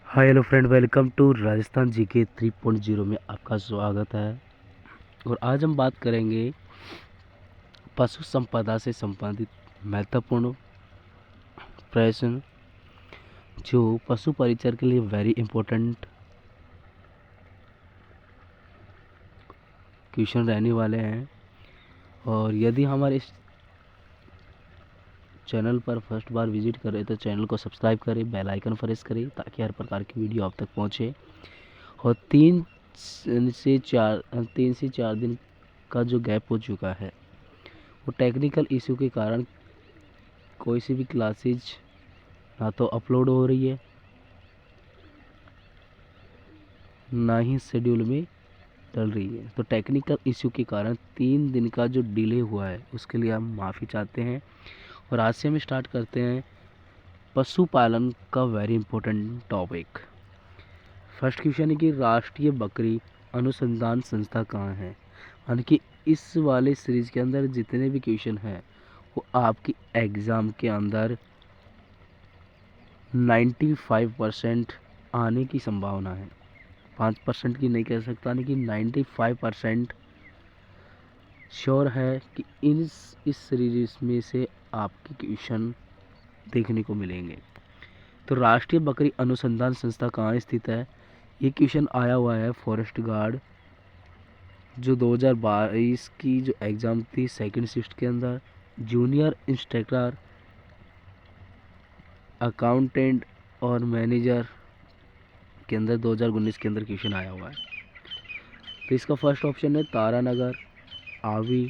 Hi hello friend, welcome to Rajasthan GK 3.0 में आपका स्वागत है। और आज हम बात करेंगे पशु संपदा से संबंधित महत्वपूर्ण प्रश्न जो पशु परिचर के लिए वेरी इंपॉर्टेंट क्वेश्चन रहने वाले हैं। और यदि हमारे इस चैनल पर फर्स्ट बार विजिट करें तो चैनल को सब्सक्राइब करें, बेल आइकन प्रेस करें ताकि हर प्रकार की वीडियो आप तक पहुंचे। और तीन से चार दिन का जो गैप हो चुका है वो टेक्निकल इशू के कारण कोई सी भी क्लासेज ना तो अपलोड हो रही है, ना ही शेड्यूल में डल रही है। तो टेक्निकल इशू के कारण 3 दिन का जो डिले हुआ है उसके लिए हम माफ़ी चाहते हैं। और आज से हम स्टार्ट करते हैं पशुपालन का very important topic. First question है कि राष्ट्रीय बकरी अनुसंधान संस्था कहाँ है। यानी कि इस वाले सीरीज के अंदर जितने भी क्वेश्चन हैं वो आपकी एग्ज़ाम के अंदर 95% आने की संभावना है। 5% की नहीं कह सकता, यानी कि 95% श्योर है कि इस सीरीज में से आपके क्वेश्चन देखने को मिलेंगे। तो राष्ट्रीय बकरी अनुसंधान संस्था कहाँ स्थित है, ये क्वेश्चन आया हुआ है फॉरेस्ट गार्ड जो 2022 की जो एग्ज़ाम थी सेकंड शिफ्ट के अंदर, जूनियर इंस्ट्रक्टर, अकाउंटेंट और मैनेजर के अंदर 2019 के अंदर क्वेश्चन आया हुआ है। तो इसका फर्स्ट ऑप्शन है तारानगर, आवी,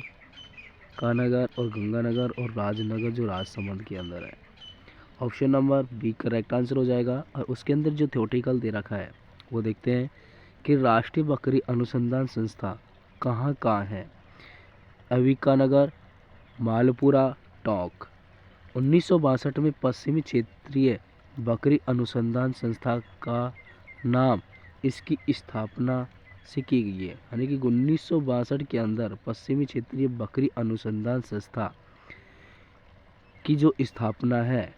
कानगर और गंगानगर और राजनगर जो राजसमंद के अंदर है। Option number B correct answer हो जाएगा। और उसके अंदर जो थ्योरेटिकल दे रखा है वो देखते हैं कि राष्ट्रीय बकरी अनुसंधान संस्था कहाँ कहाँ है। अविकानगर, मालपुरा, टोंक। 1962 में पश्चिमी क्षेत्रीय बकरी अनुसंधान संस्था का नाम इसकी स्थापना से की गई है। यानी कि 1962 के अंदर पश्चिमी क्षेत्रीय बकरी अनुसंधान संस्था की जो स्थापना है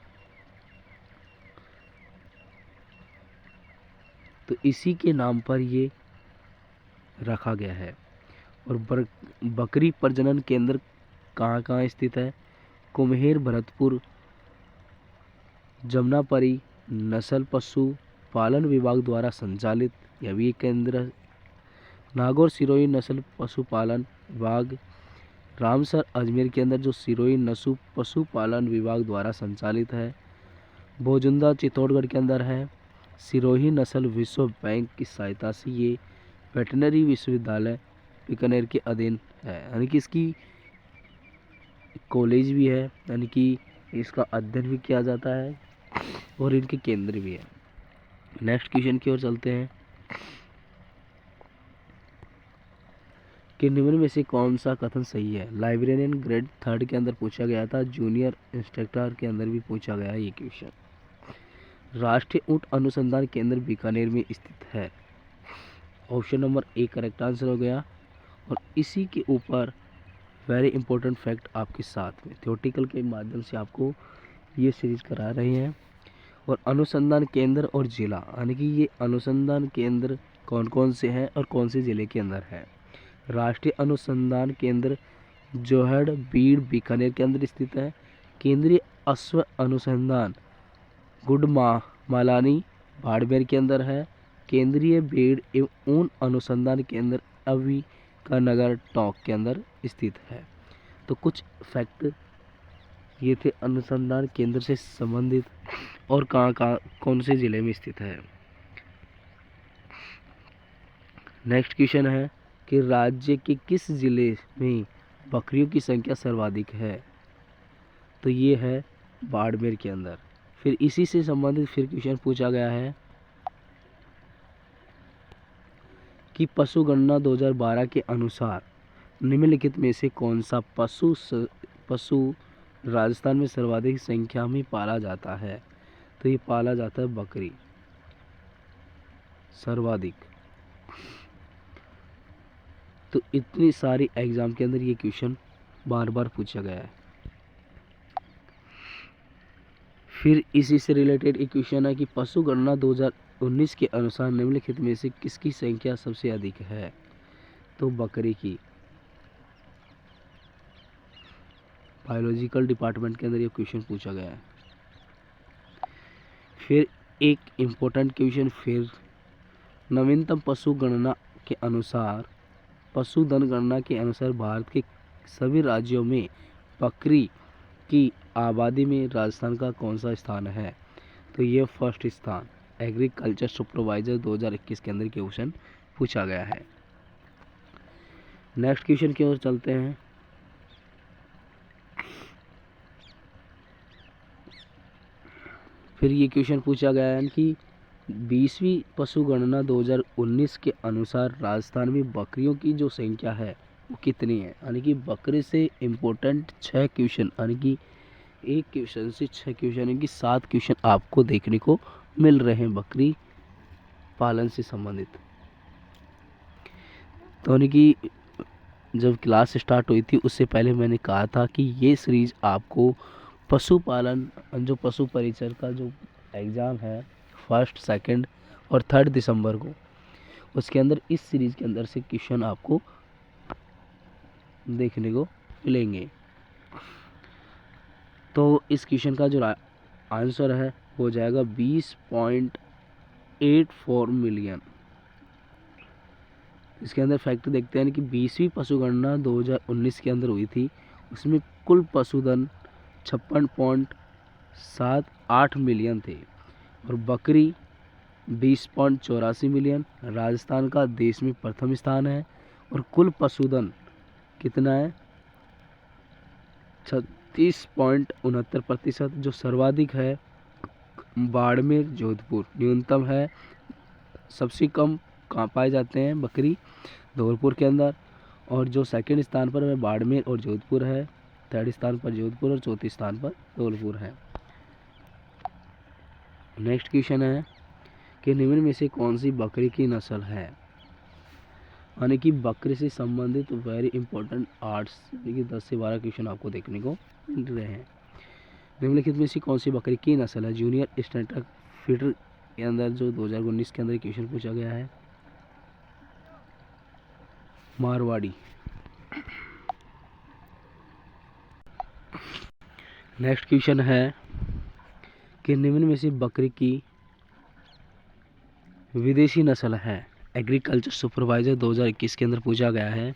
तो इसी के नाम पर ये रखा गया है। और बकरी प्रजनन केंद्र कहाँ कहाँ स्थित है। कुम्हेर, भरतपुर, जमुनापरी नस्ल पशु पालन विभाग द्वारा संचालित यह भी एक केंद्र। नागौर सिरोही नस्ल पशुपालन विभाग, रामसर अजमेर के अंदर जो सिरोही नस्ल पशुपालन विभाग द्वारा संचालित है। भोजुंदा चित्तौड़गढ़ के अंदर है। सिरोही नस्ल विश्व बैंक की सहायता से ये वेटनरी विश्वविद्यालय बीकानेर के अधीन है। यानी कि इसकी कॉलेज भी है, यानी कि इसका अध्ययन भी किया जाता है और इनके केंद्र भी है। नेक्स्ट क्वेश्चन की ओर चलते हैं कि निम्न में से कौन सा कथन सही है। लाइब्रेरियन ग्रेड 3 के अंदर पूछा गया था, जूनियर इंस्ट्रक्टर के अंदर भी पूछा गया है ये क्वेश्चन। राष्ट्रीय ऊंट अनुसंधान केंद्र बीकानेर में स्थित है। Option number A correct answer हो गया। और इसी के ऊपर वेरी इंपॉर्टेंट फैक्ट आपके साथ में थ्योरेटिकल के माध्यम से आपको ये सीरीज करा रहे हैं। और अनुसंधान केंद्र और जिला, यानी कि ये अनुसंधान केंद्र कौन कौन से हैं और कौन से ज़िले के अंदर है। राष्ट्रीय अनुसंधान केंद्र जोहड़, बीड़, बीकानेर के अंदर स्थित है। केंद्रीय अश्व अनुसंधान गुडमालानी, बाड़मेर के अंदर है। केंद्रीय भेड़ एवं ऊन अनुसंधान केंद्र अविकानगर, टोंक के अंदर स्थित है। तो कुछ फैक्ट ये थे अनुसंधान केंद्र से संबंधित और कहाँ कौन से ज़िले में स्थित है। नेक्स्ट क्वेश्चन है कि राज्य के किस ज़िले में बकरियों की संख्या सर्वाधिक है। तो ये है बाड़मेर के अंदर। फिर इसी से संबंधित फिर क्वेश्चन पूछा गया है कि पशु गणना 2012 के अनुसार निम्नलिखित में से कौन सा पशु राजस्थान में सर्वाधिक संख्या में पाला जाता है। तो ये पाला जाता है बकरी सर्वाधिक। तो इतनी सारी एग्जाम के अंदर ये क्वेश्चन बार बार पूछा गया है। फिर इसी से रिलेटेड एक क्वेश्चन है कि पशु गणना 2019 के अनुसार निम्नलिखित में से किसकी संख्या सबसे अधिक है? तो बकरी की। बायोलॉजिकल डिपार्टमेंट के अंदर ये क्वेश्चन पूछा गया है। फिर एक इम्पोर्टेंट क्वेश्चन, फिर नवीनतम पशु गणना के अनुसार, पशुधन गणना के अनुसार भारत के सभी राज्यों में बकरी की आबादी में राजस्थान का कौन सा स्थान है? तो ये फर्स्ट स्थान। एग्रीकल्चर सुपरवाइजर 2021 के अंदर क्वेश्चन पूछा गया है। नेक्स्ट क्वेश्चन की ओर चलते हैं। फिर ये क्वेश्चन पूछा गया है कि 20वीं पशु गणना 2019 के अनुसार राजस्थान में बकरियों की जो संख्या है वो कितनी है? यानी कि बकरे से इम्पोर्टेंट 6 क्वेश्चन, यानी कि एक क्वेश्चन से 6 क्वेश्चन, यानी कि 7 क्वेश्चन आपको देखने को मिल रहे हैं बकरी पालन से संबंधित। तो यानी कि जब क्लास स्टार्ट हुई थी उससे पहले मैंने कहा था कि ये सीरीज आपको पशुपालन, जो पशु परिचर का जो एग्ज़ाम है 1, 2 और 3 दिसंबर को, उसके अंदर इस सीरीज के अंदर से क्वेश्चन आपको देखने को मिलेंगे। तो इस क्वेश्चन का जो आंसर है हो जाएगा 20.84 मिलियन। इसके अंदर फैक्ट देखते हैं कि 20वीं पशुगणना 2019 के अंदर हुई थी, उसमें कुल पशुधन 56.78 मिलियन थे और बकरी 20.84 मिलियन। राजस्थान का देश में प्रथम स्थान है और कुल पशुधन कितना है? 36.69%। जो सर्वाधिक है बाड़मेर जोधपुर, न्यूनतम है। सबसे कम कहाँ पाए जाते हैं बकरी? धौलपुर के अंदर। और जो सेकंड स्थान पर है बाड़मेर और जोधपुर है, थर्ड स्थान पर जोधपुर और चौथे स्थान पर धौलपुर है। नेक्स्ट क्वेश्चन है कि निम्न में से कौन सी बकरी की नस्ल है? यानी कि बकरी से संबंधित वेरी इंपॉर्टेंट आर्ट्स, यानी कि 10 से 12 क्वेश्चन आपको देखने को मिल रहे हैं। निम्नलिखित में से कौन सी बकरी की नस्ल है? जूनियर स्टैंडर्ड फीडर के अंदर जो 2019 के अंदर क्वेश्चन पूछा गया है, मारवाड़ी। नेक्स्ट क्वेश्चन है कि निम्न में से बकरी की विदेशी नस्ल है? एग्रीकल्चर सुपरवाइजर 2021 के अंदर पूछा गया है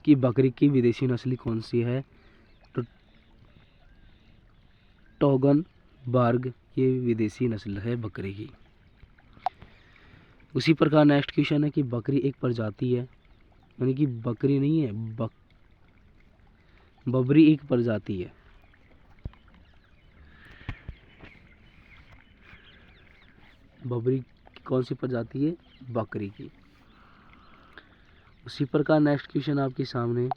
कि बकरी की विदेशी नस्ल कौन सी है? तो टोगन बार्ग ये विदेशी नस्ल है बकरी की। उसी प्रकार नेक्स्ट क्वेश्चन है कि बकरी एक प्रजाति है, यानी कि बकरी नहीं है, बबरी एक प्रजाति है। बबरी कौन सी प्रजाति है? बकरी की। उसी प्रकार नेक्स्ट क्वेश्चन आपके सामने,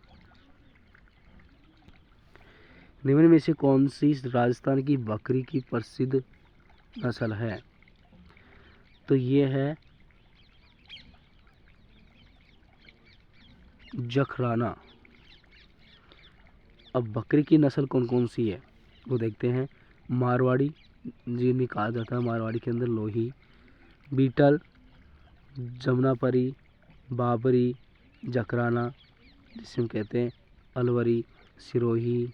निम्न में से कौन सी राजस्थान की बकरी की प्रसिद्ध नस्ल है? तो ये है जखराना। अब बकरी की नस्ल कौन कौन सी है वो देखते हैं। मारवाड़ी जिन्हें कहा जाता है, मारवाड़ी के अंदर लोही, बीटल, जमुनापरी, बाबरी, जखराना जिसे हम कहते हैं अलवरी, सिरोही,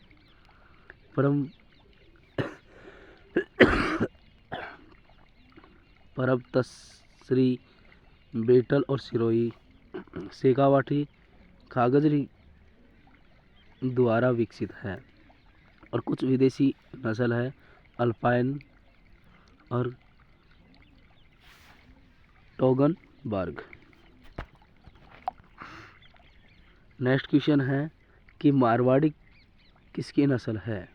परबतसरी, बेटल और सिरोही, शेखावाटी, कागजरी द्वारा विकसित है। और कुछ विदेशी नस्ल है अल्पाइन और टोगनबर्ग। नेक्स्ट क्वेश्चन है कि मारवाड़ी किसकी नस्ल है?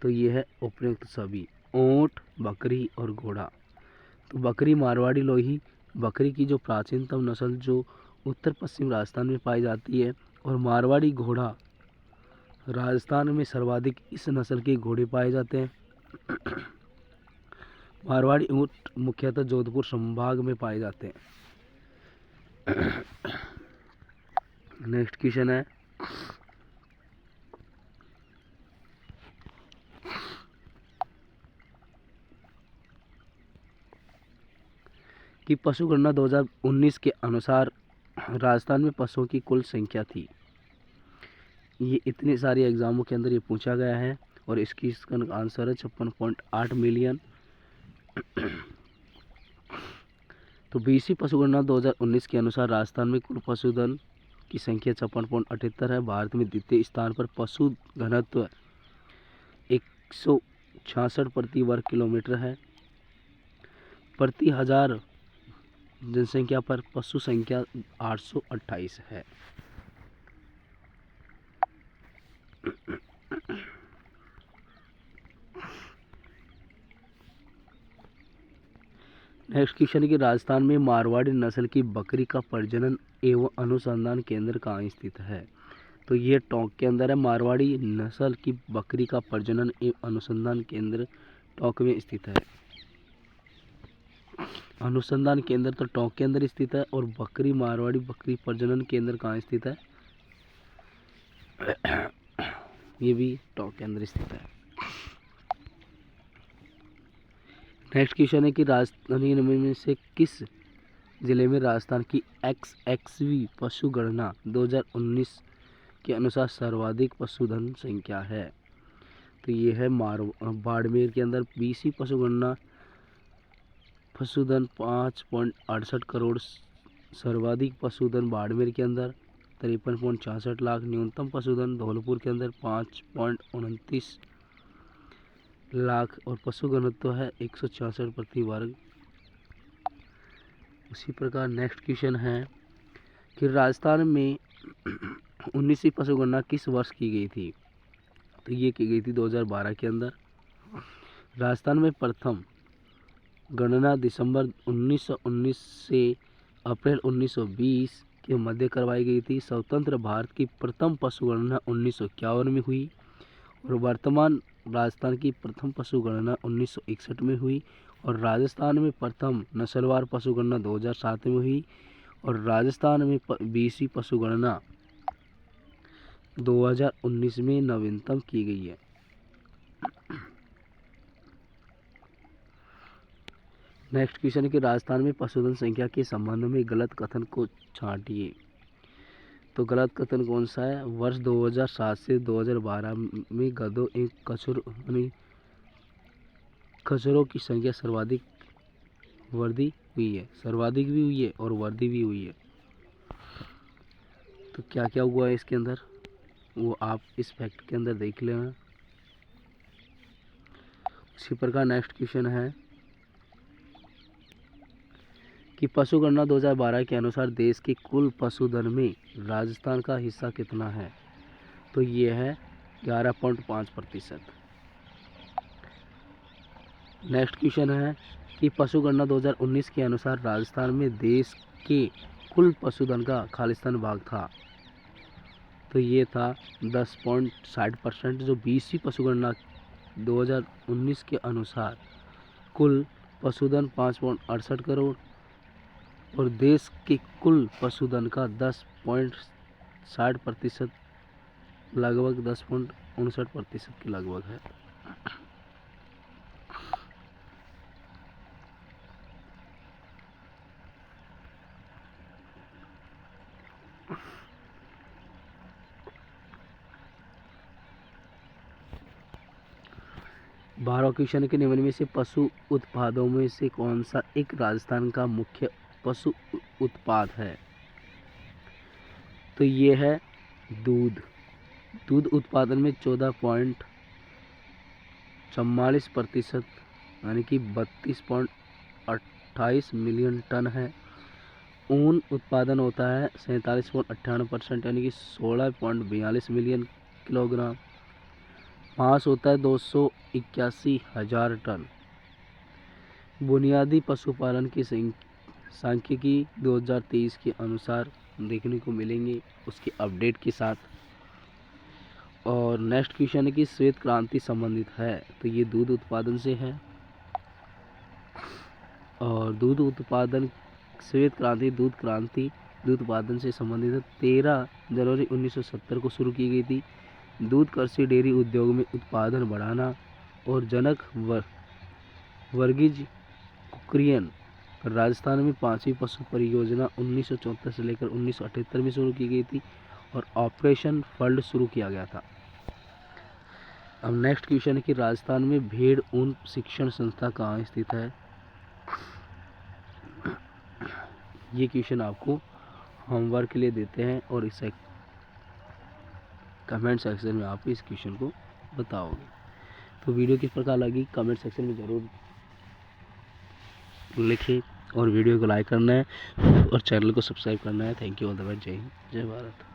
तो ये है उपयुक्त सभी, ऊंट, बकरी और घोड़ा। तो बकरी मारवाड़ी लोही बकरी की जो प्राचीनतम नस्ल जो उत्तर पश्चिम राजस्थान में पाई जाती है, और मारवाड़ी घोड़ा राजस्थान में सर्वाधिक इस नस्ल के घोड़े पाए जाते हैं। मारवाड़ी ऊंट मुख्यतः जोधपुर संभाग में पाए जाते हैं। नेक्स्ट क्वेश्चन है कि पशु गणना 2019 के अनुसार राजस्थान में पशुओं की कुल संख्या थी। ये इतने सारे एग्जामों के अंदर ये पूछा गया है और इसका आंसर है 56.8 मिलियन। तो बीसी पशुगणना 2019 के अनुसार राजस्थान में कुल पशुधन की संख्या 56.78 है। भारत में द्वितीय स्थान पर पशु घनत्व 166 प्रति वर्ग किलोमीटर है। प्रति हजार जनसंख्या पर पशु संख्या 828 है। नेक्स्ट क्वेश्चन कि राजस्थान में मारवाड़ी नस्ल की बकरी का प्रजनन एवं अनुसंधान केंद्र कहाँ स्थित है? तो ये टोंक के अंदर है। मारवाड़ी नस्ल की बकरी का प्रजनन एवं अनुसंधान केंद्र टोंक में स्थित है। अनुसंधान केंद्र तो टोंक के अंदर स्थित है और मारवाड़ी बकरी प्रजनन केंद्र कहाँ स्थित है? ये भी टोंक के अंदर स्थित है। नेक्स्ट क्वेश्चन है कि राजधानी में से किस जिले में राजस्थान की XXV पशु गणना 2019 के अनुसार सर्वाधिक पशुधन संख्या है? तो ये है बाड़मेर के अंदर बीसी पशुधन 5.68 करोड़। सर्वाधिक पशुधन बाड़मेर के अंदर 53.66 लाख। न्यूनतम पशुधन धौलपुर के अंदर 5.29 लाख और पशु घनत्व है 166 प्रति वर्ग। उसी प्रकार नेक्स्ट क्वेश्चन है कि राजस्थान में 19वीं पशु गणना किस वर्ष की गई थी? तो ये की गई थी 2012 के अंदर। राजस्थान में प्रथम गणना दिसंबर 1919 से अप्रैल 1920 के मध्य करवाई गई थी। स्वतंत्र भारत की प्रथम पशु गणना 1951 में हुई और वर्तमान राजस्थान की प्रथम पशु गणना 1961 में हुई और राजस्थान में प्रथम नस्लवार पशु गणना 2007 में हुई और राजस्थान में 20वीं पशु गणना 2019 में नवीनतम की गई है। नेक्स्ट क्वेश्चन है कि राजस्थान में पशुधन संख्या के संबंध में गलत कथन को छांटिए। तो गलत कथन कौन सा है? वर्ष 2007 से 2012 में गधों एवं खच्चरों की संख्या सर्वाधिक वृद्धि हुई है। सर्वाधिक भी हुई है और वृद्धि भी हुई है। तो क्या क्या हुआ है इसके अंदर वो आप इस फैक्ट के अंदर देख लेना। इसी प्रकार नेक्स्ट क्वेश्चन है कि पशु गणना 2012 के अनुसार देश के कुल पशुधन में राजस्थान का हिस्सा कितना है? तो ये है 11.5%। नेक्स्ट क्वेश्चन है कि पशु गणना 2019 के अनुसार राजस्थान में देश के कुल पशुधन का खालिस्तान भाग था। तो ये था 10.60%। जो 20वीं पशु गणना 2019 के अनुसार कुल पशुधन 5.68 करोड़ और देश के कुल पशुधन का 10.60% लगभग 10.59% के लगभग है। बारह क्वेश्चन के निम्न में से पशु उत्पादों में से कौन सा एक राजस्थान का मुख्य पशु उत्पाद है? तो ये है दूध। दूध उत्पादन में 14.44% यानी कि 32.28 मिलियन टन है। ऊन उत्पादन होता है 47.98% यानी कि 16.42 मिलियन किलोग्राम। मांस होता है 281,000 टन। बुनियादी पशुपालन की सांख्यिकी 2023 के अनुसार देखने को मिलेंगे उसके अपडेट के साथ। और नेक्स्ट क्वेश्चन है कि श्वेत क्रांति संबंधित है। तो ये दूध उत्पादन से है और दूध उत्पादन श्वेत क्रांति दूध उत्पादन से संबंधित है। 13 जनवरी 1970 को शुरू की गई थी। दूध कृषि डेयरी उद्योग में उत्पादन बढ़ाना और जनक वर्गीज कुक्कुरियन राजस्थान में 5वीं पशु परियोजना 1974 से लेकर 1978 में शुरू की गई थी और ऑपरेशन फ्लड शुरू किया गया था। अब नेक्स्ट क्वेश्चन है कि राजस्थान में भेड़ ऊन शिक्षण संस्था कहाँ स्थित है। ये क्वेश्चन आपको होमवर्क के लिए देते हैं और इसे कमेंट सेक्शन में आप इस क्वेश्चन को बताओगे। तो वीडियो किस प्रकार लगी कमेंट सेक्शन में ज़रूर लिखें और वीडियो को लाइक करना है और चैनल को सब्सक्राइब करना है। Thank you all the best. जय हिंद, जय भारत।